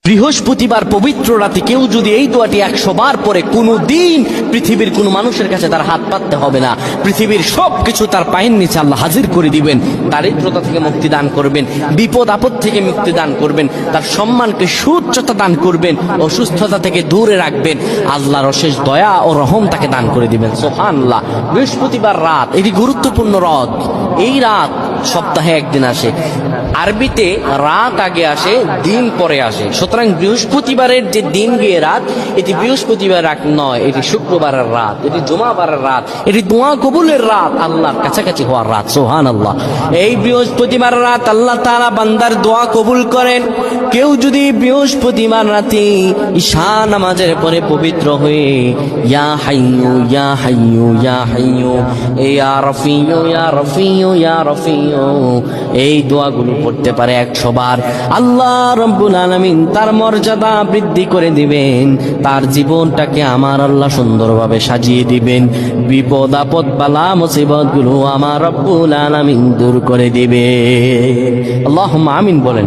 বৃহস্পতিবার পবিত্র রাতে কেউ যদি এই দোয়াটি 100 বার পরে, কোনো দিন পৃথিবীর কোনো মানুষের কাছে তার হাত পাততে হবে না। পৃথিবীর সবকিছু তার পায়ের নিচে আল্লাহ হাজির করে দিবেন। দারিদ্রতা থেকে মুক্তি দান করবেন, বিপদ আপদ থেকে মুক্তি দান করবেন, তার সম্মানকে সুউচ্চতা দান করবেন, অসুস্থতা থেকে দূরে রাখবেন। আল্লাহর অশেষ দয়া ও রহম তাকে দান করে দিবেন। সুবহানাল্লাহ। বৃহস্পতিবার রাত এটি গুরুত্বপূর্ণ রাত। এই রাত সপ্তাহে একদিন আসে। আরবিতে রাত আগে আসে, দিন পরে আসে। সুতরাং বৃহস্পতিবারের যে দিন গিয়ে রাত, এটি বৃহস্পতিবার রাত নয়, এটি শুক্রবারের রাত, এটি জুমাবারের রাত, এটি দোয়া কবুলের রাত, আল্লাহর কাছাকাছি হওয়ার রাত। সুবহানাল্লাহ। এই বৃহস্পতিবার রাত আল্লাহ তাআলা বান্দার দোয়া কবুল করেন। কেউ যদি বৃহস্পতিবার রাতে ঈশা নামাজের পরে পবিত্র হয়ে ইয়া হাইয়ু ইয়া হাইয়ু ইয়া হাইয়ু ইয়া রফিয়ু ইয়া রফিয়ু ইয়া রফিয়ু এই দোয়াগুলো পড়তে পারে 100 বার, আল্লাহ রাব্বুল আলামিন তার মর্যাদা বৃদ্ধি করে দিবেন। তার জীবনটাকে আমার আল্লাহ সুন্দরভাবে সাজিয়ে দিবেন। বিপদ আপদ বালা মুসিবত গুলো আমার রব্বুল আলামিন দূর করে দিবে। আল্লাহুম্মা আমিন বলেন।